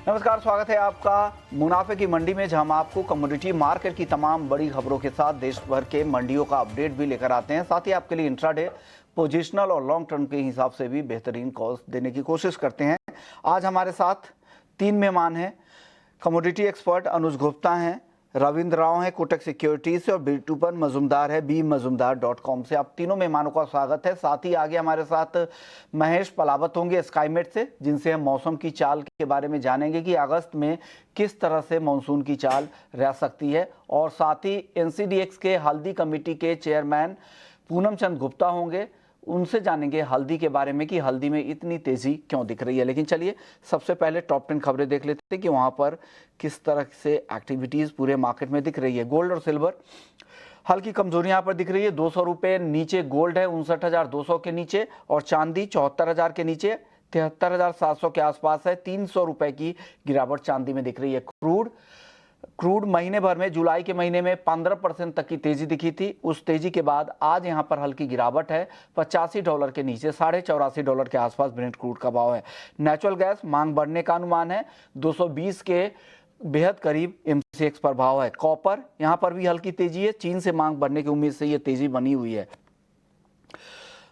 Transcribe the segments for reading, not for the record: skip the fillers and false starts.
नमस्कार, स्वागत है आपका मुनाफे की मंडी में, जहां हम आपको कमोडिटी मार्केट की तमाम बड़ी खबरों के साथ देश भर के मंडियों का अपडेट भी लेकर आते हैं। साथ ही आपके लिए इंट्राडे, पोजिशनल और लॉन्ग टर्म के हिसाब से भी बेहतरीन कॉल्स देने की कोशिश करते हैं। आज हमारे साथ 3 मेहमान हैं। कमोडिटी एक्सपर्ट अनुज गुप्ता हैं, रविंद्र राव हैं कोटक सिक्योरिटीज से, और बिटूपन मजुमदार है bmazumdar.com से। आप तीनों मेहमानों का स्वागत है। साथ ही आगे हमारे साथ महेश पलावत होंगे स्काईमेट से, जिनसे हम मौसम की चाल के बारे में जानेंगे कि अगस्त में किस तरह से मानसून की चाल रह सकती है। और साथ ही NCDX के हल्दी कमेटी के चेयरमैन पूनम चंद गुप्ता होंगे, उनसे जानेंगे हल्दी के बारे में कि हल्दी में इतनी तेजी क्यों दिख रही है। लेकिन चलिए सबसे पहले टॉप 10 खबरें देख लेते हैं कि वहां पर किस तरह से एक्टिविटीज पूरे मार्केट में दिख रही है। गोल्ड और सिल्वर हल्की कमजोरी यहां पर दिख रही है। 200 रुपये नीचे गोल्ड है 59,200 के नीचे, और चांदी 74,000 के नीचे 73,700 के आसपास है। 300 रुपये की गिरावट चांदी में दिख रही है। क्रूड महीने भर में जुलाई के महीने में 15% तक की तेजी दिखी थी। उस तेजी के बाद आज यहां पर हल्की गिरावट है, $85 के नीचे, $84.5 के आसपास ब्रेंट क्रूड का भाव है। नेचुरल गैस मांग बढ़ने का अनुमान है, 220 के बेहद करीब MCX पर भाव है। कॉपर यहां पर भी हल्की तेजी है, चीन से मांग बढ़ने की उम्मीद से यह तेजी बनी हुई है।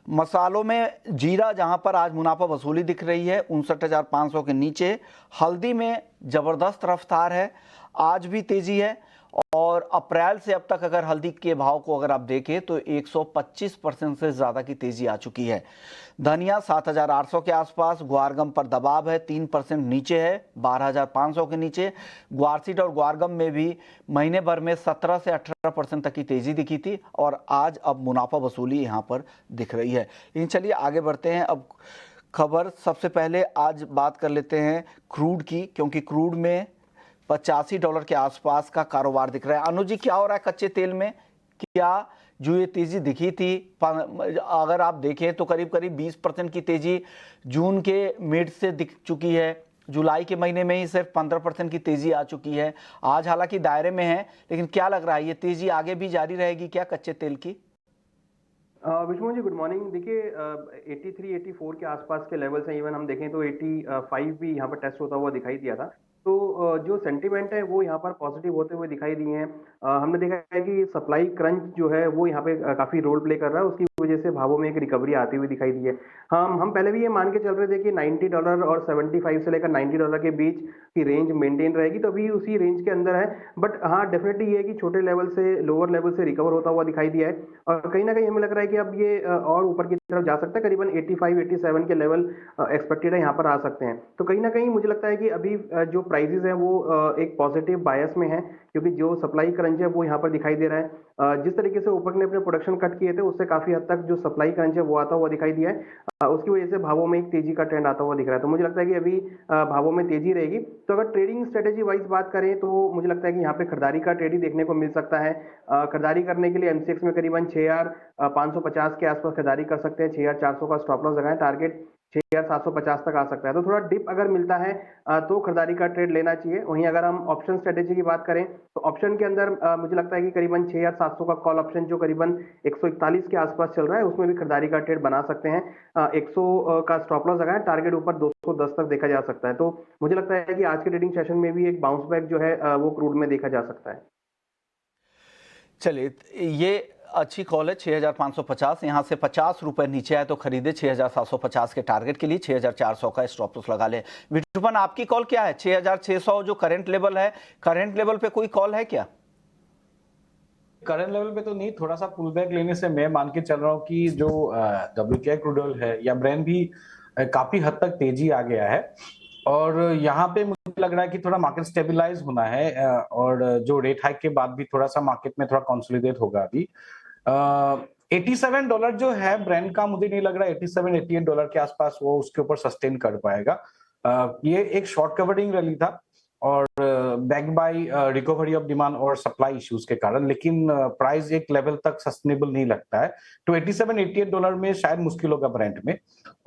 मसालों में जीरा जहां पर आज मुनाफा वसूली दिख रही है 59,500 के नीचे। हल्दी में जबरदस्त रफ्तार है, आज भी तेजी है, और अप्रैल से अब तक अगर हल्दी के भाव को अगर आप देखें तो 125% से ज़्यादा की तेजी आ चुकी है। धनिया 7,800 के आसपास, ग्वारगम पर दबाव है, 3% नीचे है, 12,500 के नीचे। ग्वारसीड और ग्वारगम में भी महीने भर में 17 से 18% तक की तेजी दिखी थी, और आज अब मुनाफा वसूली यहाँ पर दिख रही है। लेकिन चलिए आगे बढ़ते हैं। अब खबर सबसे पहले आज बात कर लेते हैं क्रूड की, क्योंकि क्रूड में $85 के आसपास का कारोबार दिख रहा है। अनुज जी, क्या हो रहा है कच्चे तेल में? क्या जो ये तेजी दिखी थी, अगर आप देखें तो करीब करीब 20% की तेजी जून के मिड से दिख चुकी है। जुलाई के महीने में ही सिर्फ 15% की तेजी आ चुकी है। आज हालांकि दायरे में है, लेकिन क्या लग रहा है ये तेजी आगे भी जारी रहेगी क्या कच्चे तेल की? Vishnu ji, good morning. देखिए 83 84 के आसपास के लेवल्स हैं। इवन हम देखें तो 85 भी यहाँ पर टेस्ट होता हुआ दिखाई दिया था। तो जो सेंटीमेंट है वो यहाँ पर पॉजिटिव होते हुए दिखाई दिए हैं। हमने देखा है कि सप्लाई क्रंच जो है वो यहाँ पे काफी रोल प्ले कर रहा है, उसकी वजह से भावों में एक रिकवरी आती हुई दिखाई दी है। हम पहले भी ये मान के चल रहे थे कि $90 और 75 से लेकर $90 के बीच की रेंज मेंटेन रहेगी, तो अभी उसी रेंज के अंदर है। बट हाँ, डेफिनेटली ये है कि छोटे लेवल से, लोअर लेवल से रिकवर होता हुआ दिखाई दिया है, और कहीं ना कहीं हमें लग रहा है कि अब ये और ऊपर की तरफ जा सकता है। करीबन 85 87 के लेवल एक्सपेक्टेड है यहाँ पर आ सकते हैं। तो कहीं ना कहीं मुझे लगता है कि अभी जो प्राइसेस हैं वो एक पॉजिटिव बायस में है, क्योंकि जो सप्लाई क्रंच है वो यहाँ पर दिखाई दे रहा है। जिस तरीके से ओपेक ने अपने प्रोडक्शन कट किए थे, उससे काफी हद तक जो सप्लाई क्रंच है वो आता हुआ दिखाई दिया है। उसकी वजह से भावों में एक तेजी का ट्रेंड आता हुआ दिख रहा है। तो मुझे लगता है कि अभी भावों में तेजी रहेगी। तो अगर ट्रेडिंग स्ट्रेटेजी वाइज बात करें तो मुझे लगता है कि यहाँ पे खरीदारी का ट्रेड ही देखने को मिल सकता है। खरीदारी करने के लिए MCX में करीबन 6,550 के आसपास खरीदारी कर सकते हैं। 6,400 का स्टॉप लॉस लगाएं, टारगेट 6,750 तक आ सकता है। तो थोड़ा डिप अगर मिलता है तो खरीदारी का ट्रेड लेना चाहिए। वहीं अगर हम ऑप्शन स्ट्रेटेजी की बात करें तो ऑप्शन के अंदर मुझे लगता है कि करीबन 6,700 का कॉल ऑप्शन जो करीबन 141 के आसपास चल रहा है, उसमें भी खरीदारी का ट्रेड बना सकते हैं। 100 का स्टॉप लॉस लगाएं, टारगेट ऊपर 210 तक देखा जा सकता है। तो मुझे लगता है कि आज के ट्रेडिंग सेशन में भी एक बाउंस बैक जो है वो क्रूड में देखा जा सकता है। चलिए, ये अच्छी कॉल है। 6,550, यहाँ से 50 रुपए नीचे आए तो खरीदे। 6,750 के टारगेट के लिए 6,400 का स्टॉप लॉस लगा ले। विटुपन, आपकी कॉल क्या है? 6,600 जो करंट लेवल है, करंट लेवल पे कोई कॉल है क्या? करंट लेवल पे तो नहीं, थोड़ा सा पुल बैक लेने से मैं मान के चल रहा हूँ कि जो WTI क्रूड ऑयल है या ब्रेंट भी काफी हद तक तेजी आ गया है, और यहाँ पे मुझे लग रहा है कि थोड़ा मार्केट स्टेबलाइज होना है, और जो रेट हाइक के बाद भी थोड़ा सा मार्केट में थोड़ा कंसोलिडेट होगा अभी। $87 जो है ब्रेंट का, मुझे नहीं लग रहा $87-88 के आसपास वो उसके ऊपर सस्टेन कर पाएगा। ये एक शॉर्ट कवरिंग रैली था, और back by recovery of demand और सप्लाई इश्यूज के कारण, लेकिन प्राइस एक लेवल तक सस्टेनेबल नहीं लगता है। तो $87-88 में शायद मुश्किल होगा ब्रेंट में।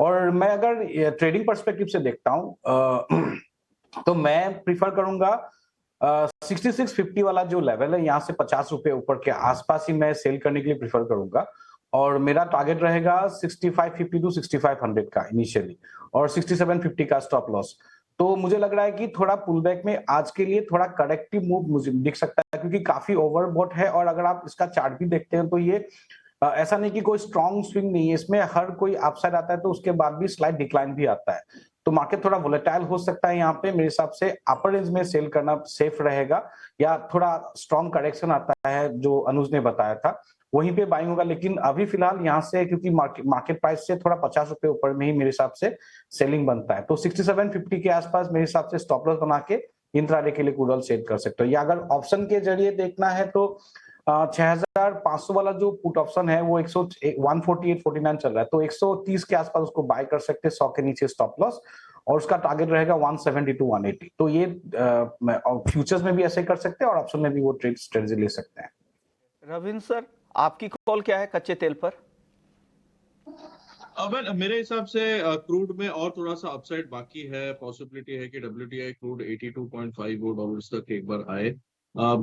और मैं अगर ट्रेडिंग पर्सपेक्टिव से देखता हूँ तो मैं प्रिफर करूंगा 6650 वाला जो लेवल है, यहाँ से 50 रुपए ऊपर के आसपास ही मैं सेल करने के लिए प्रिफर करूंगा। और मेरा टारगेट रहेगा 6550 टू 6500 का इनिशियली, और 6750 का स्टॉप लॉस। तो मुझे लग रहा है कि थोड़ा पुल बैक में आज के लिए थोड़ा करेक्टिव मूव मुझे दिख सकता है, क्योंकि काफी ओवरबॉट है। और अगर आप इसका चार्ट भी देखते हैं तो ये ऐसा नहीं कि कोई स्ट्रॉन्ग स्विंग नहीं है इसमें, हर कोई अपसाइड आता है तो उसके बाद भी स्लाइड डिक्लाइन भी आता है। तो मार्केट थोड़ा वोलेटाइल हो सकता है यहाँ पे। मेरे हिसाब से अपर रेंज में सेल करना सेफ रहेगा, या थोड़ा स्ट्रॉन्ग करेक्शन आता है जो अनुज ने बताया था वहीं पे बाइंग होगा। लेकिन अभी फिलहाल यहाँ से, क्योंकि मार्केट प्राइस से थोड़ा 50 रुपए ऊपर में ही मेरे हिसाब से सेलिंग बनता है, तो 6750 के आसपास मेरे हिसाब से स्टॉप लॉस बना के इंट्राडे के लिए कूडल सेट कर सकते हो। या अगर ऑप्शन के जरिए देखना है तो 6500 वाला जो पुट ऑप्शन है वो 148.49 चल रहा है, तो 130 के आसपास उसको बाय कर सकते हैं 100 के नीचे स्टॉप लॉस, और उसका टारगेट रहेगा 170 टू 180। तो ये फ्यूचर्स में भी ऐसे कर सकते हैं और ऑप्शन में भी वो ट्रेड स्ट्रेटजी ले सकते हैं। रविंद्र सर, आपकी कॉल क्या है कच्चे तेल पर? अब मेरे हिसाब से क्रूड में और थोड़ा सा अपसाइड बाकी है। पॉसिबिलिटी है कि WTI क्रूड 82.5 डॉलर्स तक एक बार आए।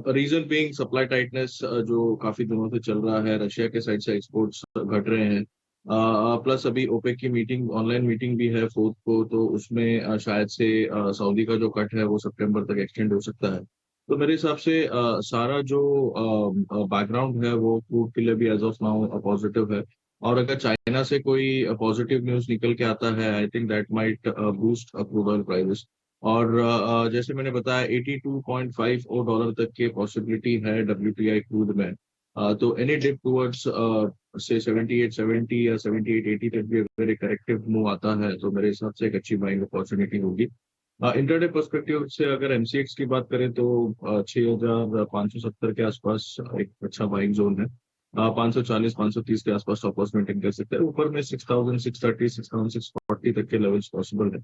रीजन बीइंग सप्लाई टाइटनेस जो काफी दिनों से चल रहा है, रशिया के साइड से एक्सपोर्ट्स घट रहे हैं, प्लस अभी ओपेक की मीटिंग, ऑनलाइन मीटिंग भी है 4 को, तो उसमें शायद से सऊदी का जो कट है वो सितंबर तक एक्सटेंड हो सकता है। तो मेरे हिसाब से सारा जो बैकग्राउंड है वो क्रूड के लिए भी एज ऑफ नाउ पॉजिटिव है। और अगर चाइना से कोई पॉजिटिव न्यूज निकल के आता है, I think that might boost crude oil prices. और जैसे मैंने बताया 82.5 डॉलर तक की पॉसिबिलिटी है WTI क्रूड में। तो एनी डिप टुवर्ड्स से 78.70 या 78.80 तक भी अगर एक करेक्टिव मूव आता है तो मेरे हिसाब से एक अच्छी बाइंग अपॉर्चुनिटी होगी। इंटरडे पर्सपेक्टिव से अगर MCX की बात करें तो 6570 के आसपास एक अच्छा बाइंग जोन है। 540 530 के आसपास स्टॉप लॉस मेंटेन कर सकते हैं। ऊपर में 6630 6640 तक के लेवल्स पॉसिबल है।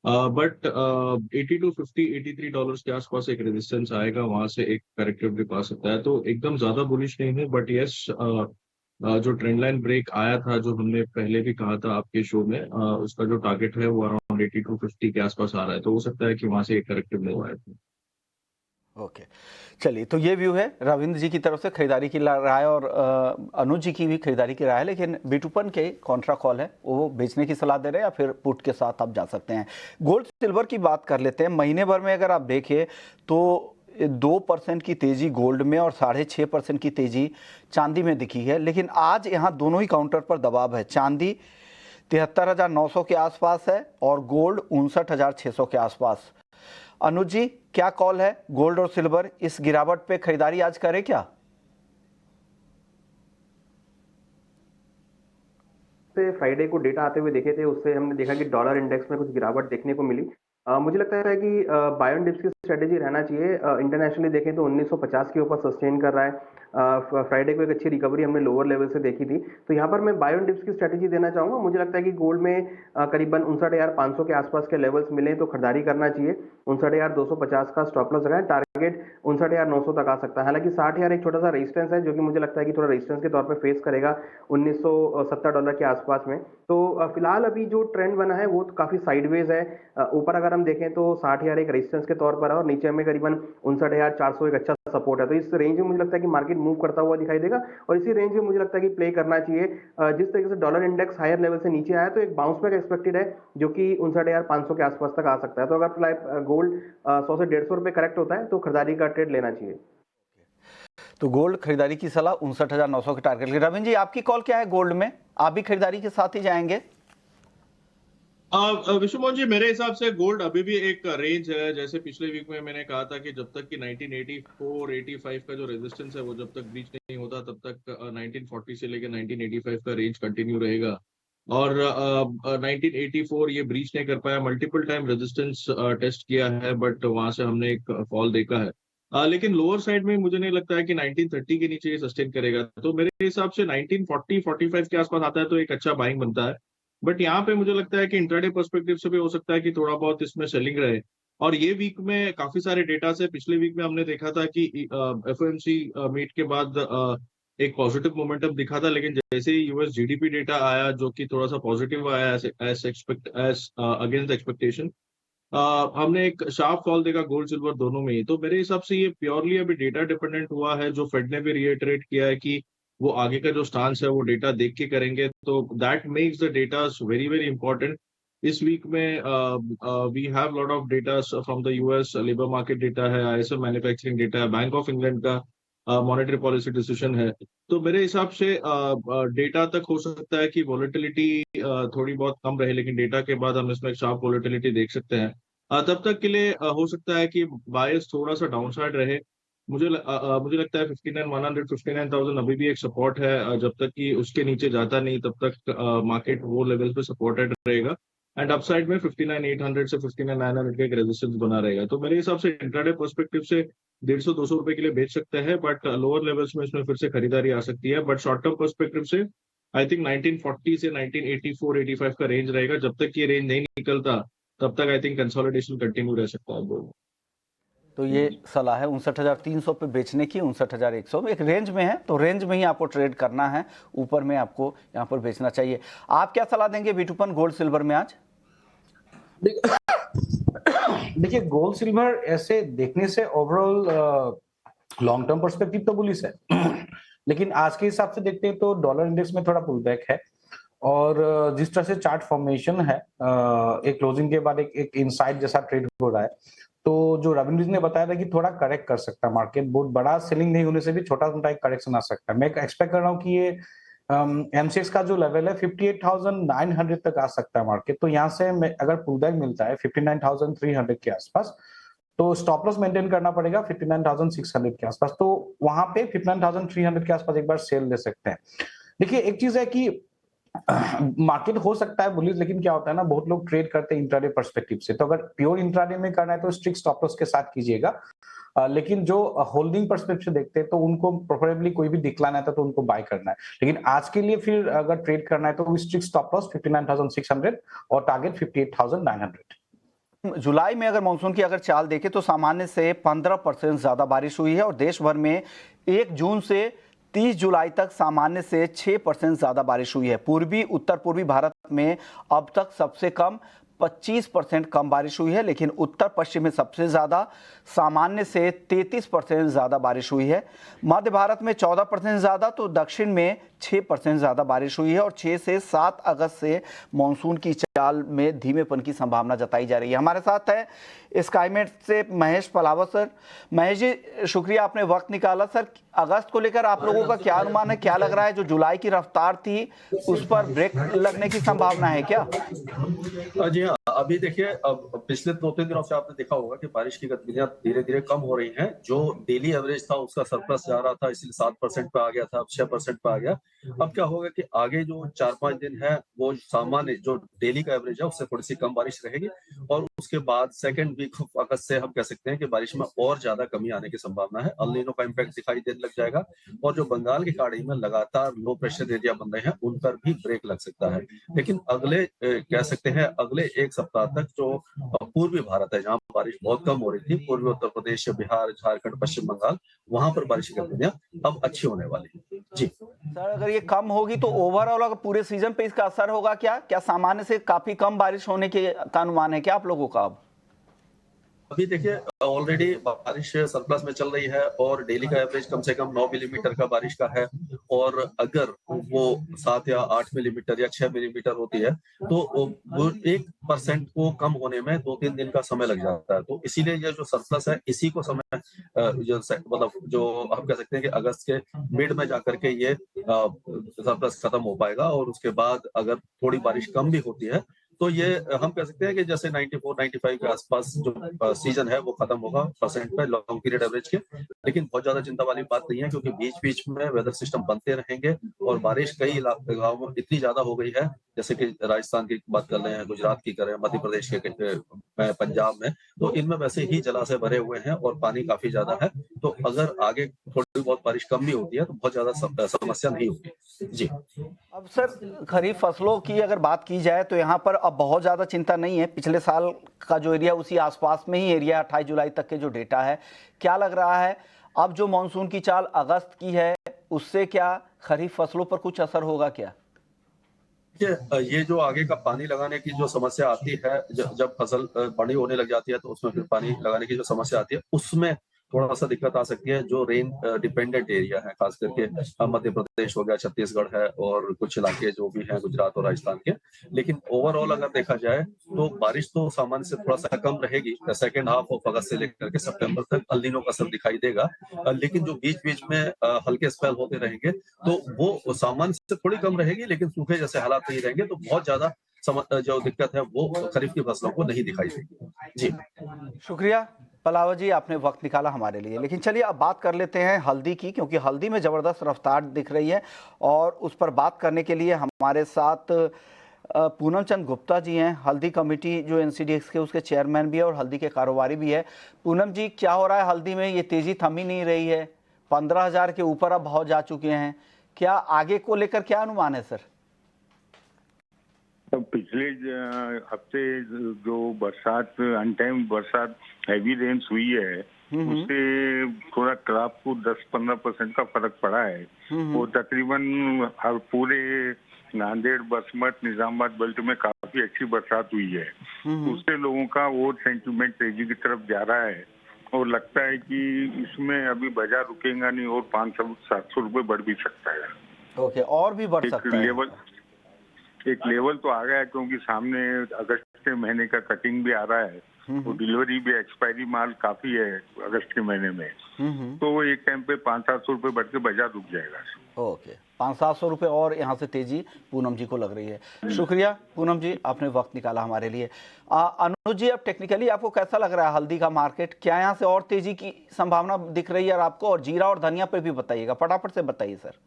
बट 8250 83 डॉलर्स के आसपास एक रेजिस्टेंस आएगा, वहां से एक करेक्टिव डिप आ सकता है। तो एकदम ज्यादा बुलिश नहीं है, बट यस जो ट्रेंड लाइन ब्रेक आया था, जो हमने पहले भी कहा था आपके शो में, उसका जो टारगेट है वो अराउंड 8250 के आसपास आ रहा है। तो हो सकता है कि वहां से एक करेक्टिव मूव आए। ओके, चलिए, तो ये व्यू है रविंद्र जी की तरफ से खरीदारी की राय, और अनुज जी की भी खरीदारी की राय है। लेकिन बिटुपन के कॉन्ट्रा कॉल है, वो बेचने की सलाह दे रहे हैं या फिर पुट के साथ आप जा सकते हैं। गोल्ड सिल्वर की बात कर लेते हैं। महीने भर में अगर आप देखिए तो 2% की तेजी गोल्ड में और 6.5% की तेजी चांदी में दिखी है। लेकिन आज यहाँ दोनों ही काउंटर पर दबाव है। चांदी 73,900 के आसपास है और गोल्ड 59,600 के आसपास। अनुज जी, क्या कॉल है? गोल्ड और सिल्वर इस गिरावट पे खरीदारी आज करें क्या? फ्राइडे को डेटा आते हुए देखे थे, उससे हमने देखा कि डॉलर इंडेक्स में कुछ गिरावट देखने को मिली। मुझे लगता है कि बाय ऑन डिप्स की स्ट्रेटेजी रहना चाहिए। इंटरनेशनली देखें तो 1950 के ऊपर सस्टेन कर रहा है। फ्राइडे को एक अच्छी रिकवरी हमने लोअर लेवल से देखी थी, तो यहाँ पर मैं बाय ऑन डिप्स की स्ट्रेटेजी देना चाहूंगा। मुझे लगता है कि गोल्ड में करीबन 59,500 के आसपास के लेवल्स मिले तो खरीदारी करना चाहिए। 59,250 का स्टॉप लॉस लगाएं, टारगेट 59,900 तक आ सकता है। हालांकि 60,000 एक छोटा सा रेजिस्टेंस है, जो कि मुझे लगता है कि थोड़ा रेजिस्टेंस के तौर पर फेस करेगा 1970 डॉलर के आसपास में। तो फिलहाल अभी जो ट्रेंड बना है वो तो काफी साइडवेज है। ऊपर अगर हम देखें तो 60,000 एक रेजिस्टेंस के तौर पर है और नीचे में करीबन 59,400 एक अच्छा सपोर्ट है। तो इस रेंज में मुझे लगता है कि मार्केट मूव करता हुआ दिखाई देगा और इसी रेंज में मुझे लगता है कि प्ले करना चाहिए। जिस तरीके से डॉलर इंडेक्स हायर लेवल से नीचे आया तो एक बाउंस बैक एक्सपेक्टेड है, जो कि 59,500 के आसपास तक आ सकता है। तो अगर गोल्ड 100 से 150 रुपए करेक्ट होता है तो खरीदारी का ट्रेड लेना चाहिए। तो गोल्ड खरीदारी की सलाह 59,900 के टारगेट। रविंद्र जी, आपकी कॉल क्या है गोल्ड में? आप भी खरीदारी के साथ ही जाएंगे? विश्वमोहन जी, मेरे हिसाब से गोल्ड अभी भी एक रेंज है। जैसे पिछले वीक में मैंने कहा था कि जब तक कि 1984-85 का जो रेजिस्टेंस है वो जब तक ब्रीच नहीं होता तब तक 1940 से लेकर 1985 का रेंज कंटिन्यू रहेगा। और 1984 ये ब्रीच नहीं कर पाया, मल्टीपल टाइम रेजिस्टेंस टेस्ट किया है, बट वहां से हमने एक फॉल देखा है। लेकिन लोअर साइड में मुझे नहीं लगता है कि 1930 के नीचे ये सस्टेन करेगा। तो मेरे हिसाब से 1940-45 के आसपास आता है तो एक अच्छा बाइंग बनता है। बट यहाँ पे मुझे लगता है कि इंट्राडे पर्सपेक्टिव से भी हो सकता है कि थोड़ा बहुत इसमें सेलिंग रहे। और ये वीक में काफी सारे डेटा से, पिछले वीक में हमने देखा था कि FOMC मीट के बाद एक पॉजिटिव मोमेंटम दिखा था, लेकिन जैसे ही US GDP डेटा आया जो कि थोड़ा सा पॉजिटिव आया एज अगेंस्ट एक्सपेक्टेशन, हमने एक शार्प फॉल देखा गोल्ड सिल्वर दोनों में ही। तो मेरे हिसाब से ये प्योरली अभी डेटा डिपेंडेंट हुआ है। जो फेड ने भी रिएटरेट किया है कि वो आगे का जो स्टांस है वो डेटा देख के करेंगे, तो that makes the data very very important. इस वीक में we have lot of data from the US, labour market data है, आईएसएम मैन्युफैक्चरिंग डेटा है, बैंक ऑफ इंग्लैंड का मॉनेटरी पॉलिसी डिसीजन है। तो मेरे हिसाब से डेटा तक हो सकता है कि वॉलेटिलिटी थोड़ी बहुत कम रहे, लेकिन डेटा के बाद हम इसमें शार्प वॉलेटिलिटी देख सकते हैं। तब तक के लिए हो सकता है कि बायस थोड़ा सा डाउनसाइड रहे। मुझे लगता है 59,100 59,000 अभी भी एक सपोर्ट है। जब तक कि उसके नीचे जाता नहीं तब तक मार्केट वो लेवल पे सपोर्टेड रहेगा। एंड अपसाइड में 59,800 से 59,900 का एक रेजिस्टेंस बना रहेगा। तो मेरे हिसाब से इंट्राडे पर्सपेक्टिव से 150-200 रुपए के लिए बेच सकते हैं, बट लोअर लेवल्स में इसमें फिर से खरीदारी आ सकती है। बट शॉर्ट टर्म पर्सपेक्टिव से आई थिंक 1940 से 1984-85 का रेंज रहेगा। जब तक ये रेंज नहीं निकलता तब तक आई थिंक कंसोलिडेशन कंटिन्यू रह सकता है। तो ये सलाह है 59,300 पे बेचने की, 59,100 एक रेंज में है, तो रेंज में ही आपको ट्रेड करना है, ऊपर में आपको यहाँ पर बेचना चाहिए। आप क्या सलाह देंगे बीटूपन गोल्ड सिल्वर में आज? देखिए, गोल्ड सिल्वर ऐसे देखने से ओवरऑल लॉन्ग टर्म पर्सपेक्टिव तो बुलिश है लेकिन आज के हिसाब से देखते हैं तो डॉलर इंडेक्स में थोड़ा पुल बैक है, और जिस तरह से चार्ट फॉर्मेशन है, एक क्लोजिंग के बाद एक इनसाइड जैसा ट्रेड हो रहा है, तो जो रविंद्र जी ने बताया था कि थोड़ा करेक्ट कर सकता है मार्केट, बहुत बड़ा सेलिंग नहीं होने से भी छोटा मोटा एक करेक्शन आ सकता है। मैं एक्सपेक्ट कर रहा हूँ कि ये एमसीएक्स का जो लेवल है 58,900 तक आ सकता है मार्केट। तो यहाँ से अगर पुल बैक मिलता है 59,300 के आसपास, तो स्टॉप लॉस मेंटेन करना पड़ेगा 59,600 के आसपास। तो वहां पे 59,300 के आसपास एक बार सेल ले सकते हैं। देखिए, एक चीज है कि मार्केट हो सकता है बुलिश, लेकिन क्या होता है ना, बहुत लोग ट्रेड करते हैं इंट्राडे पर्सपेक्टिव से। तो अगर प्योर इंट्राडे में करना है तो स्ट्रिक्ट स्टॉप लॉस के साथ कीजिएगा, लेकिन जो होल्डिंग पर्सपेक्टिव से देखते हैं तो उनको प्रेफरेबली कोई भी डिक्लाइन आता है तो उनको बाय करना है। लेकिन आज के लिए फिर अगर ट्रेड करना है तो स्ट्रिक्ट स्टॉप लॉस 59,600 और टारगेट 58,900। जुलाई में अगर मानसून की अगर चाल देखें तो सामान्य से 15% ज्यादा बारिश हुई है, और देश भर में 1 जून से 30 जुलाई तक सामान्य से 6% ज्यादा बारिश हुई है। पूर्वी उत्तर पूर्वी भारत में अब तक सबसे कम 25% कम बारिश हुई है, लेकिन उत्तर पश्चिम में सबसे ज्यादा सामान्य से 33% ज्यादा बारिश हुई है। मध्य भारत में 14% ज्यादा, तो दक्षिण में 6% ज्यादा बारिश हुई है। और 6 से 7 अगस्त से मानसून की चाल में धीमेपन की संभावना जताई जा रही है। हमारे साथ है स्काईमेट से महेश पलावा सर। महेश जी, शुक्रिया आपने वक्त निकाला। सर, अगस्त को लेकर आप लोगों का क्या अनुमान है? क्या लग रहा है जो जुलाई की रफ्तार थी उस पर ब्रेक लगने की संभावना है क्या? जी हाँ, अभी देखिए, अब पिछले 2-3 दिनों से आपने देखा होगा कि बारिश की गतिविधियां धीरे धीरे कम हो रही हैं। जो डेली एवरेज था उसका सरप्लस जा रहा था, इसलिए 7% पे आ गया था, अब 6% पे आ गया। अब क्या होगा कि आगे जो 4-5 दिन है वो सामान्य जो डेली का एवरेज है उससे थोड़ी सी कम बारिश रहेगी, और उसके बाद सेकेंड वीक ऑफ अगस्त से हम कह सकते हैं कि बारिश में और ज्यादा कमी आने की संभावना है। अल नीनो का इम्पैक्ट दिखाई देने लग जाएगा, और जो बंगाल की खाड़ी में लगातार लो प्रेशर एरिया बन रहे हैं उन पर भी ब्रेक लग सकता है। लेकिन अगले कह सकते हैं अगले एक सप्ताह तक जो पूर्वी भारत है जहाँ बारिश बहुत कम हो रही थी, पूर्वी उत्तर प्रदेश, बिहार, झारखंड, पश्चिम बंगाल, वहां पर बारिश की गतिविधियां अब अच्छी होने वाली है। जी सर, अगर ये कम होगी तो ओवरऑल अगर पूरे सीजन पे इसका असर होगा क्या? क्या सामान्य से काफी कम बारिश होने का अनुमान है क्या आप लोगों का? अब अभी देखिए, ऑलरेडी बारिश सरप्लस में चल रही है, और डेली का एवरेज कम से कम 9 मिलीमीटर का बारिश का है, और अगर वो 7 या 8 मिलीमीटर या 6 मिलीमीटर होती है तो वो 1% को कम होने में 2-3 दिन का समय लग जाता है। तो इसीलिए ये जो सरप्लस है इसी को समय मतलब जो हम कह सकते हैं कि अगस्त के मिड में जाकर के ये सरप्लस खत्म हो पाएगा, और उसके बाद अगर थोड़ी बारिश कम भी होती है तो ये हम कह सकते हैं कि जैसे 94-95 के आसपास जो सीजन है वो खत्म होगा परसेंट पे लॉन्ग पीरियड एवरेज के। लेकिन बहुत ज्यादा चिंता वाली बात नहीं है, क्योंकि बीच बीच में वेदर सिस्टम बनते रहेंगे, और बारिश कई इलाकों में इतनी ज्यादा हो गई है, जैसे कि राजस्थान की बात कर रहे हैं, गुजरात की कर रहे हैं, मध्य प्रदेश के पंजाब में, तो इनमें वैसे ही जलाशय भरे हुए हैं और पानी काफी ज्यादा है। तो अगर आगे थोड़ी बहुत बारिश कम भी होती है तो बहुत ज्यादा समस्या नहीं होगी। जी, अब सर, खरीफ फसलों की अगर बात की जाए तो यहाँ पर अब बहुत ज़्यादा चिंता नहीं है। पिछले साल का जो एरिया उसी आसपास में ही एरिया 28 जुलाई तक के जो डेटा है, क्या लग रहा है अब जो मानसून की चाल अगस्त की है उससे क्या खरीफ फसलों पर कुछ असर होगा क्या? ये जो आगे का पानी लगाने की जो समस्या आती है, जब फसल बड़ी होने लग जाती है तो उसमें फिर पानी लगाने की जो समस्या आती है, उसमें थोड़ा सा दिक्कत आ सकती है जो रेन डिपेंडेंट एरिया है, खास करके मध्य प्रदेश हो गया, छत्तीसगढ़ है और कुछ इलाके जो भी हैं गुजरात और राजस्थान के। लेकिन ओवरऑल अगर देखा जाए तो बारिश तो सामान्य से थोड़ा सा कम रहेगी सेकेंड हाफ ऑफ अगस्त से लेकर के सितंबर तक एल नीनो का असर दिखाई देगा। लेकिन जो बीच बीच में हल्के स्पेल होते रहेंगे तो वो सामान्य से थोड़ी कम रहेगी, लेकिन सूखे जैसे हालात नहीं रहेंगे तो बहुत ज्यादा जो दिक्कत है वो खरीफ की फसलों को नहीं दिखाई देगी। जी शुक्रिया पलावा जी, आपने वक्त निकाला हमारे लिए। लेकिन चलिए अब बात कर लेते हैं हल्दी की, क्योंकि हल्दी में ज़बरदस्त रफ्तार दिख रही है और उस पर बात करने के लिए हमारे साथ पूनम चंद गुप्ता जी हैं, हल्दी कमेटी जो एनसीडीएक्स के उसके चेयरमैन भी है और हल्दी के कारोबारी भी है। पूनम जी, क्या हो रहा है हल्दी में? ये तेज़ी थम ही नहीं रही है, 15,000 के ऊपर अब भाव जा चुके हैं। क्या आगे को लेकर क्या अनुमान है सर? तो पिछले हफ्ते जो बरसात अनटाइम बरसात हैवी रेन्स हुई है उससे थोड़ा क्रॉप को 10-15% का फर्क पड़ा है। वो तकरीबन हर पूरे नांदेड़, बसमत, निजामाबाद बेल्ट में काफी अच्छी बरसात हुई है। उससे लोगों का वो सेंटिमेंट तेजी की तरफ जा रहा है और लगता है कि इसमें अभी बाजार रुकेगा नहीं और 500-700 रुपए बढ़ भी सकता है। ओके, और भी बढ़ सकता है। एक लेवल तो आ गया है क्योंकि सामने अगस्त के महीने का कटिंग भी आ रहा है और डिलीवरी भी, एक्सपायरी माल काफी है अगस्त के महीने में, तो वो एक टाइम पे 500-700 रुपए बढ़ के बाजार रुक जाएगा। ओके, 500-700 रुपये और यहाँ से तेजी पूनम जी को लग रही है। शुक्रिया पूनम जी, आपने वक्त निकाला हमारे लिए। अनुज जी, अब टेक्निकली आपको कैसा लग रहा है हल्दी का मार्केट? क्या यहाँ से और तेजी की संभावना दिख रही है आपको? और जीरा और धनिया पे भी बताइएगा, फटाफट से बताइए सर।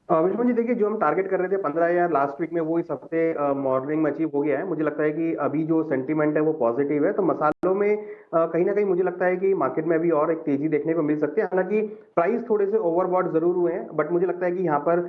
विष्णु जी देखिए, जो हम टारगेट कर रहे थे 15,000 लास्ट वीक में, वो इस हफ्ते मॉर्निंग में अचीव हो गया है। मुझे लगता है कि अभी जो सेंटीमेंट है वो पॉजिटिव है, तो मसालों में कहीं ना कहीं मुझे लगता है कि मार्केट में अभी और एक तेजी देखने को मिल सकती है। हालांकि प्राइस थोड़े से ओवरबॉट जरूर हुए हैं, बट मुझे लगता है कि यहाँ पर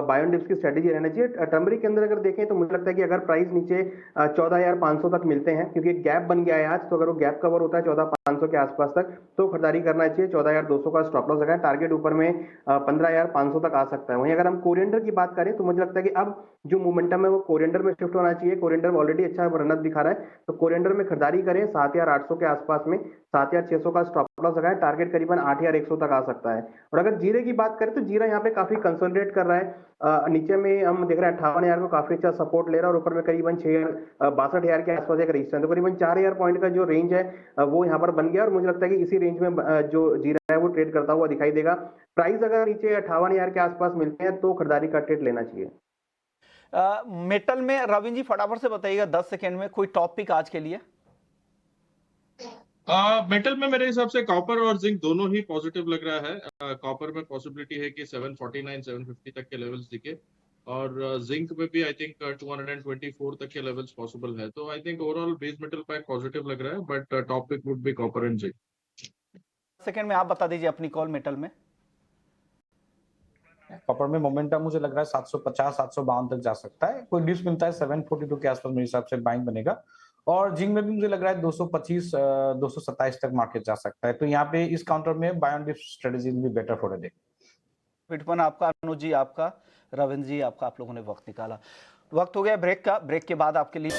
बायोन डिप्स की स्ट्रेटेजी रहना चाहिए। टर्मरिक के अंदर अगर देखें तो मुझे लगता है कि अगर प्राइस नीचे 14,500 तक मिलते हैं, क्योंकि एक गैप बन गया है आज, तो अगर वो गैप कवर होता है 14,500 के आसपास तक तो खरीदारी करना चाहिए। 14,200 का स्टॉप लॉस लगाए, टारगेट ऊपर में 15,500 तक आ सकता है। वहीं अगर हम कोरिएंडर की बात करें तो मुझे लगता है कि अब जो मोमेंटम है वो कोरिएंडर में शिफ्ट होना चाहिए। कोरिएंडर ऑलरेडी अच्छा रनअप दिखा रहा है, तो कोरिएंडर में खरीदारी करें 7,800 के आसपास में। 7,600 का स्टॉप लॉस लगाएं, टारगेट करीबन 8,100 तक आ सकता है। और अगर जीरे की बात करें तो जीरा यहाँ पे काफी कंसोलिडेट कर रहा है। नीचे में हम देख रहे हैं 58,000 को काफी अच्छा सपोर्ट ले रहा है और ऊपर में करीबन 62,000 के आसपास एक रेजिस्टेंस, तो करीबन 4,000 पॉइंट का जो रेंज है वो यहाँ पर बन गया। और मुझे लगता है कि इसी रेंज में जो जीरा है वो ट्रेड करता हुआ दिखाई देगा। प्राइस अगर नीचे 58,000 के आसपास मिलते हैं तो खरीदारी का ट्रेड लेना चाहिए। मेटल में रविंद्र जी फटाफट से बताइएगा 10 सेकेंड में कोई टॉपिक आज के लिए। मेटल में मेरे हिसाब से कॉपर और जिंक दोनों ही पॉजिटिव लग रहा है। कॉपर में पॉसिबिलिटी है कि 749-750 तक के लेवल्स दिखे और जिंक में भी आई थिंक 224 तक के लेवल्स पॉसिबल है। तो I think overall base metal pack positive लग रहा है, but topic would be copper and zinc. Second में आप बता दीजिए अपनी कॉल मेटल में। कॉपर में मोमेंटम मुझे लग रहा है 750-752 तक जा सकता है। कोई डिप्स मिलता है 742 के आसपास मेरे हिसाब से बाइंग बनेगा। और जिंक में भी मुझे लग रहा है 225-227 तक मार्केट जा सकता है। तो यहाँ पे इस काउंटर में बायोन डिप्स स्ट्रेटेजी भी बेटर फॉर अ डे। विटपन आपका, अनुज जी आपका, रविंद्र जी आपका, आप लोगों ने वक्त निकाला। वक्त हो गया ब्रेक का। ब्रेक के बाद आपके लिए